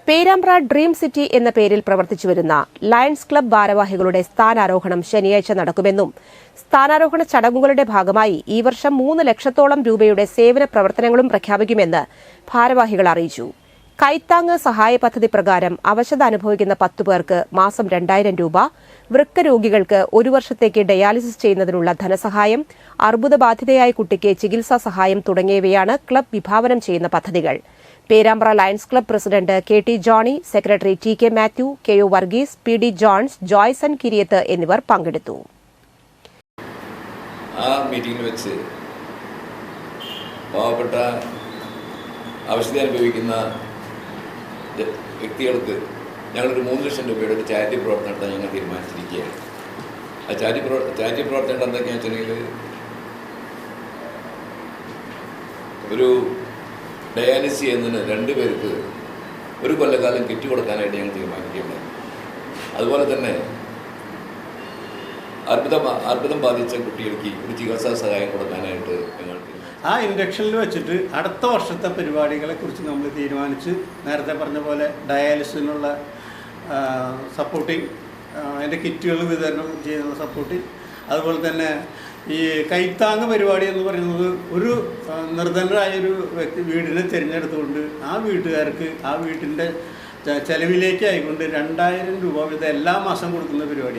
Perambra dream city എന്ന പേരിൽ പ്രവർത്തിച്ചുവരുന്ന lions club ഭാരവാഹികളുടെ സ്ഥാനാരോഹണം ശനിയാഴ്ച നടക്കുമെന്നും സ്ഥാനാരോഹണ ചടങ്ങുകളുടെ ഭാഗമായി ഈ വർഷം 3 ലക്ഷത്തോളം രൂപയുടെ സേവന പ്രവർത്തനങ്ങളും പ്രഖ്യാപിക്കുമെന്ന് ഭാരവാഹികൾ അറിയിച്ചു. കൈത്താങ്ങ് സഹായ പദ്ധതി പ്രകാരം അവശത അനുഭവിക്കുന്ന 10 പേർക്ക് മാസം 2000 രൂപ, വൃക്ക രോഗികൾക്ക് 1 വർഷത്തേക്ക് ഡയാലിസിസ് ചെയ്യുന്നതിനുള്ള ധനസഹായം, അർബുദബാധിതയായ കുട്ടിക്ക് ചികിത്സാ സഹായം തുടങ്ങിയവയാണ് ക്ലബ്ബ് വിഭാവനം ചെയ്യുന്ന പദ്ധതികൾ. Perambra lions club president K T. Johny, secretary T K. Mathew, K O. Varghese, P D. Jones, Joyson Kiriyath എന്നിവർ പങ്കെടുത്തു. ആ മീറ്റിംഗിൽ വെച്ച് പാവപ്പെട്ട അവശത അനുഭവിക്കുന്ന വ്യക്തികൾക്ക് ഞങ്ങളൊരു 3 ലക്ഷം രൂപയുടെ ഒരു ചാരിറ്റി പ്രവർത്തനം നടത്താൻ ഞങ്ങൾ തീരുമാനിച്ചിരിക്കുകയാണ്. ആ ചാരിറ്റി പ്രവർത്തനം എന്തൊക്കെയാണെന്ന് വെച്ചിട്ടുണ്ടെങ്കിൽ ഒരു ഡയാലിസിസ് ചെയ്യുന്നതിന് 2 പേർക്ക് 1 കൊല്ലക്കാലം കിറ്റ് കൊടുക്കാനായിട്ട് ഞങ്ങൾ തീരുമാനിക്കുകയുണ്ടായി. അതുപോലെ തന്നെ അർബുദം ബാധിച്ച കുട്ടികൾക്ക് ഒരു ചികിത്സാ സഹായം കൊടുക്കാനായിട്ട് ഞങ്ങൾ ആ ഇൻഡക്ഷനിൽ വെച്ചിട്ട് അടുത്ത വർഷത്തെ പരിപാടികളെക്കുറിച്ച് നമ്മൾ തീരുമാനിച്ച് നേരത്തെ പറഞ്ഞ പോലെ ഡയാലിസിനുള്ള സപ്പോർട്ടിങ്, അതിൻ്റെ കിറ്റുകൾ വിതരണം ചെയ്യുന്ന സപ്പോർട്ടിങ്, അതുപോലെ തന്നെ ഈ കൈത്താങ്ങ് പരിപാടി എന്ന് പറയുന്നത് ഒരു നിർധനരായൊരു വ്യക്തി വീടിനെ തിരഞ്ഞെടുത്തുകൊണ്ട് ആ വീട്ടുകാർക്ക് ആ വീട്ടിൻ്റെ ചെലവിലേക്ക് ആയിക്കൊണ്ട് 2000 രൂപ വീതം എല്ലാ മാസം കൊടുക്കുന്ന പരിപാടിയാണ്.